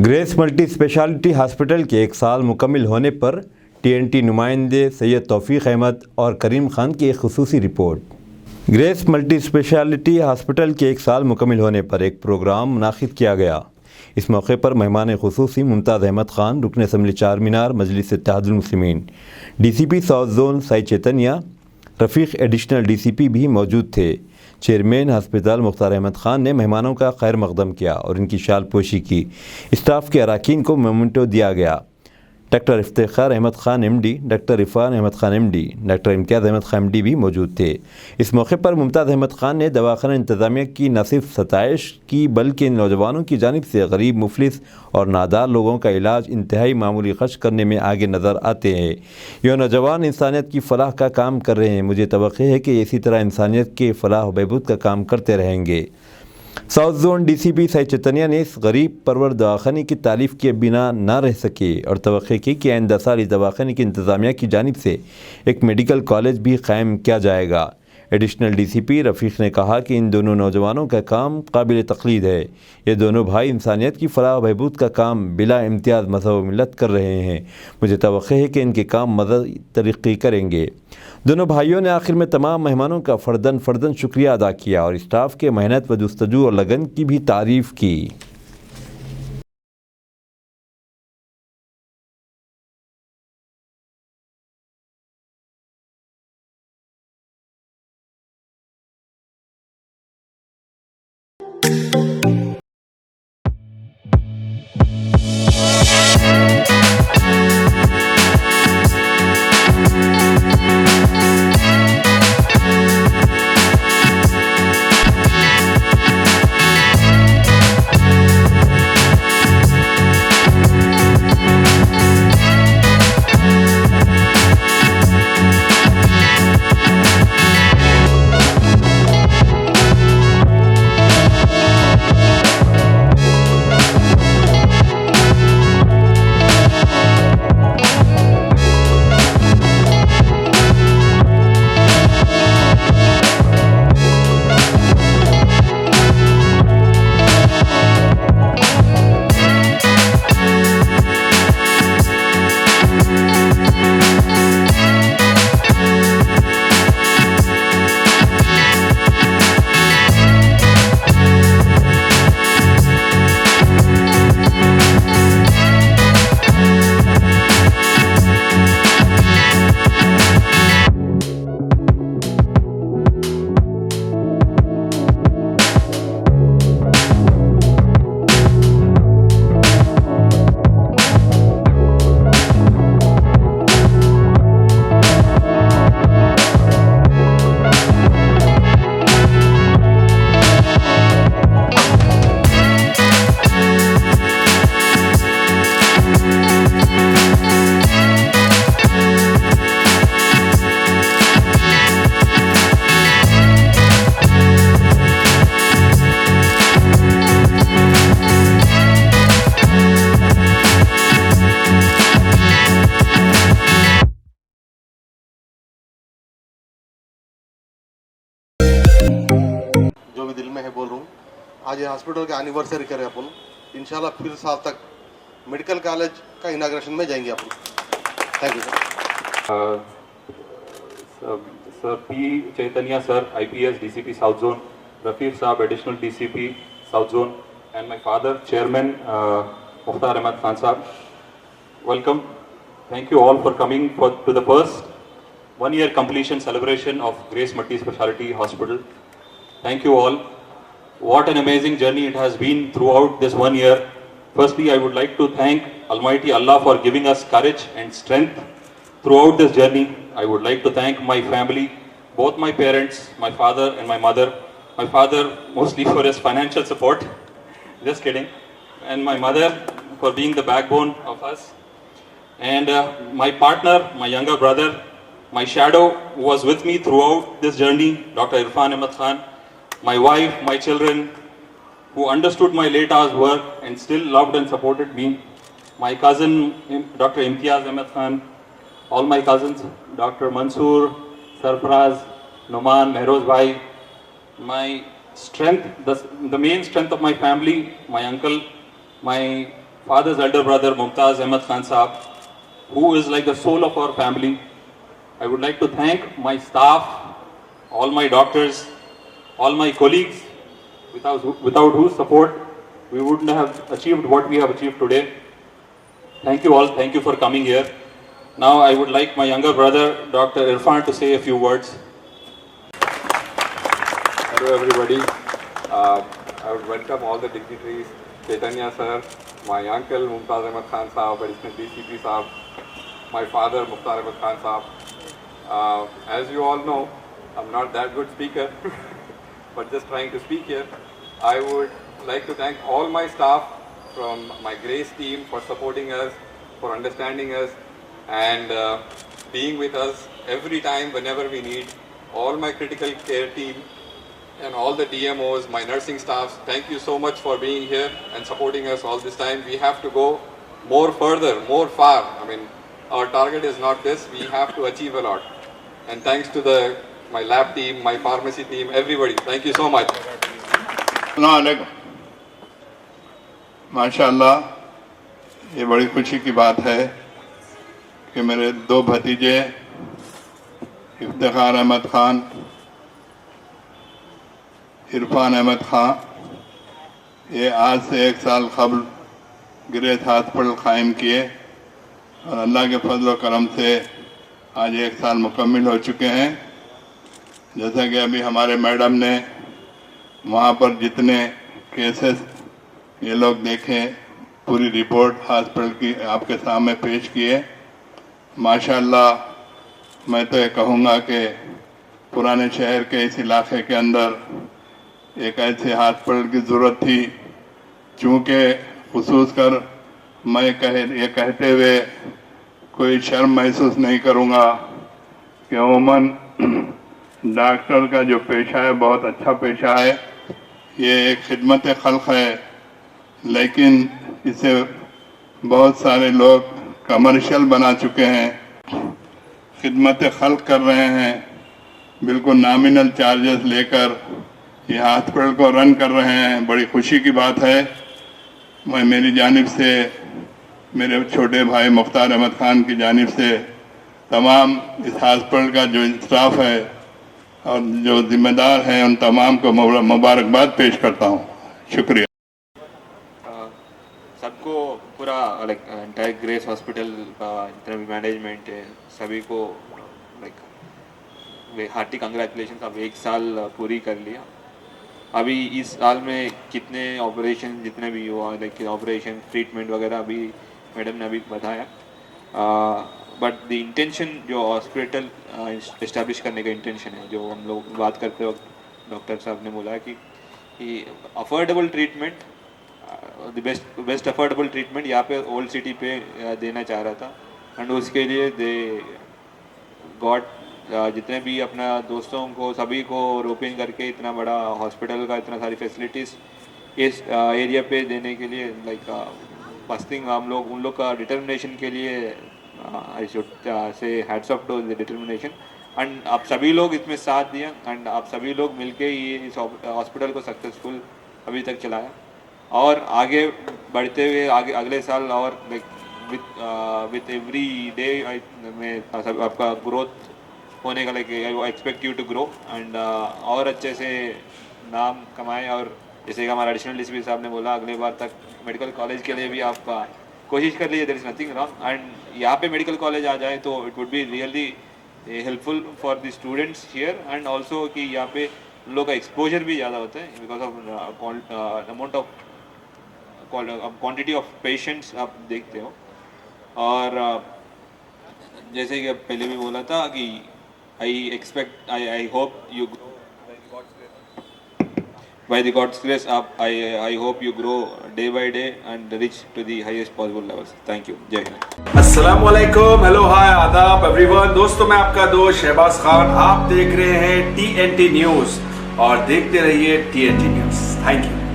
Grace Multi Speciality Hospital के 1 साल मुकम्मिल होने पर TNT नुमाइंदे सैयद तौफीक अहमद और करीम खान की एक खुसूसी report. Grace Multi Speciality Hospital के 1 साल मुकम्मिल होने पर एक प्रोग्राम मुनाकिद किया गया। इस मौके पर मेहमान खुसूसी मुमताज़ अहमद खान, रुकन assembly Charminar, Majlis Ittehadul Muslimeen, DCP South Zone Sai Chaitanya, Rafiq additional DCP भी मौजूद थे। चेयरमैन हस्पताल मुख्तार अहमद खान ने मेहमानों का खैर मकदम किया और इनकी शाल पोशी की। स्टाफ के अरकान को मोमेंटो दिया गया। Doctor Iftikhar Ahmed Khan MD, doctor Irfan Ahmed Khan MD, doctor Imtiaz Ahmed Khan MD भी मौजूद थे। इस मौके पर मुमताज़ अहमद खान ने दवाखाना इंतज़ामिया की न सिर्फ सताइश की बल्कि नौजवानों की जानिब से गरीब, मुफलिस और नादार लोगों का इलाज इंतहाई मामूली खर्च करने में आगे नज़र आते हैं। ये नौजवान इंसानियत की फ़लाह का काम कर रहे हैं। मुझे तवक्को है कि इसी तरह इंसानियत के फ़लाह व बहबूद का काम करते रहेंगे। South zone DCP Sai Chaitanya ने इस गरीब परवर दवाखाने की तारीफ़ के बिना ना रह सके और तवक्को की कि आइंदा साल इस दवाखाने की इंतज़ामिया की जानिब से एक मेडिकल कॉलेज भी क़ायम किया जाएगा। एडिशनल DCP रफ़ीक ने कहा कि इन दोनों नौजवानों का काम काबिल तक़लीद है। ये दोनों भाई इंसानियत की फ़लाह व बहबूद का काम बिला इम्तियाज़ मज़हब व मिल्लत कर रहे हैं। मुझे तवक्को है कि इनके काम मज़ीद तरक्की करेंगे। दोनों भाइयों ने आखिर में तमाम मेहमानों का फ़र्दन शुक्रिया अदा किया और स्टाफ के मेहनत व जुस्तजू और लगन की भी तारीफ़ की। जो भी दिल में है बोल रहा हूँ। आज ये हॉस्पिटल का एनिवर्सरी करें अपन, इंशाल्लाह फिर साल तक मेडिकल कॉलेज का इनाग्रेशन में जाएंगे अपन। Thank you sir P. Chaitanya sir, IPS DCP South Zone, Rafiq Saab additional DCP South Zone, and my father Chairman Mukhtar Ahmad Khan Saab. Welcome. Thank you all for coming to the first one-year completion celebration of Grace MultiSpeciality Hospital. Thank you all. What an amazing journey it has been throughout this 1 year. Firstly, I would like to thank Almighty Allah for giving us courage and strength throughout this journey. I would like to thank my family, both my parents, my father and my mother. My father mostly for his financial support, just kidding, and my mother for being the backbone of us. And my partner, my younger brother, my shadow who was with me throughout this journey, Dr. Irfan Ahmad Khan, my wife, my children, who understood my late hours work and still loved and supported me, my cousin, Dr. Imtiaz Ahmad Khan, all my cousins, Dr. Mansoor, Sarfraz, Noman, Mehroz Bhai, my strength, the main strength of my family, my uncle, my father's elder brother Mumtaz Ahmed Khan Saab, who is like the soul of our family. I would like to thank my staff, all my doctors, all my colleagues, without whose support we wouldn't have achieved what we have achieved today. Thank you all. Thank you for coming here. Now I would like my younger brother, Dr. Irfan, to say a few words. Hello everybody. I would welcome all the dignitaries, Chaitanya sir, my uncle Mumtaz Ahmed Khan Saab, additional DCP Saab, my father Mukhtar Ahmed Khan Saab. As you all know, I'm not that good speaker, but just trying to speak here. I would like to thank all my staff from my Grace team for supporting us, for understanding us, and being with us every time whenever we need. All my critical care team and all the DMOs, my nursing staffs, thank you so much for being here and supporting us all this time. We have to go more further, more far. I mean, our target is not this, we have to achieve a lot. And thanks to my lab team, my pharmacy team, everybody, thank you so much. माशाअल्लाह ये बड़ी खुशी की बात है कि मेरे दो भतीजे इफ्तिखार अहमद खान, इरफान अहमद खान, ये आज से 1 साल कबल ग्रेस हॉस्पिटल कायम किए और अल्लाह के फजल करम से आज 1 साल मुकम्मिल हो चुके हैं। जैसा कि अभी हमारे मैडम ने वहाँ पर जितने केसेस ये लोग देखें, पूरी रिपोर्ट हॉस्पिटल की आपके सामने पेश किए। माशाअल्लाह मैं तो ये कहूँगा कि पुराने शहर के इस इलाके के अंदर एक ऐसे हॉस्पिटल की ज़रूरत थी, चूँकि खुसूस कर मैं ये कहते हुए कोई शर्म महसूस नहीं करूँगा कि अमूमन डॉक्टर का जो पेशा है बहुत अच्छा पेशा है, ये एक खिदमत खल्क़ है, लेकिन इसे बहुत सारे लोग कमर्शियल बना चुके हैं, खिदमत खल्क़ कर रहे हैं, बिल्कुल नॉमिनल चार्जेस लेकर ये हॉस्पिटल को रन कर रहे हैं। बड़ी खुशी की बात है। मैं मेरी जानिब से, मेरे छोटे भाई मुख्तार अहमद खान की जानिब से तमाम इस हॉस्पिटल का जो स्टाफ है और जो जिम्मेदार हैं उन तमाम को मुबारकबाद पेश करता हूँ। शुक्रिया। सबको पूरा लाइक एंटायर ग्रेस हॉस्पिटल का जितना भी मैनेजमेंट है सभी को लाइक हार्टी कंग्रेचुलेशन। अब 1 साल पूरी कर लिया। अभी इस साल में कितने ऑपरेशन जितने भी हुआ लाइक ऑपरेशन ट्रीटमेंट वगैरह अभी मैडम ने अभी बताया, बट द इंटेंशन जो हॉस्पिटल इस्टेब्लिश करने का इंटेंशन है, जो हम लोग बात करते वक्त डॉक्टर साहब ने बोला कि affordable treatment, the best affordable treatment यहाँ पे ओल्ड सिटी पे देना चाह रहा था। एंड उसके लिए दे गॉट जितने भी अपना दोस्तों को सभी को रोपिंग करके इतना बड़ा हॉस्पिटल का इतना सारी फैसिलिटीज़ इस एरिया पे देने के लिए लाइक फर्स्ट थिंग हम लोग उन लोग का डिटर्मिनेशन के लिए I should say hats off to the determination. And आप सभी लोग इसमें साथ दिया एंड आप सभी लोग मिलके ये इस हॉस्पिटल को सक्सेसफुल अभी तक चलाया और आगे बढ़ते हुए आगे अगले साल और लाइक विथ एवरी डे में आपका ग्रोथ होने का like I expect you to grow and और अच्छे से नाम कमाएं। और जैसे कि हमारा एडिशनल डीसीपी साहब ने बोला अगले बार तक मेडिकल कॉलेज के लिए भी आप कोशिश कर लीजिए, there is nothing wrong. And यहाँ पे मेडिकल कॉलेज आ जाए तो it would be really helpful for the students here and also कि यहाँ पे उन लोग का एक्सपोजर भी ज़्यादा होता है because of amount of quantity of patients आप देखते हो। और जैसे कि पहले भी बोला था कि I hope you by the God's grace I hope you grow day by day and reach to the highest possible levels. Thank you. जय हिंद। अस्सलाम वालेकुम, हेलो हाय आदाब एवरीवन। दोस्तों मैं आपका दोस्त शहबाज खान, आप देख रहे हैं TNT न्यूज़ और देखते रहिए TNT न्यूज़। Thank you.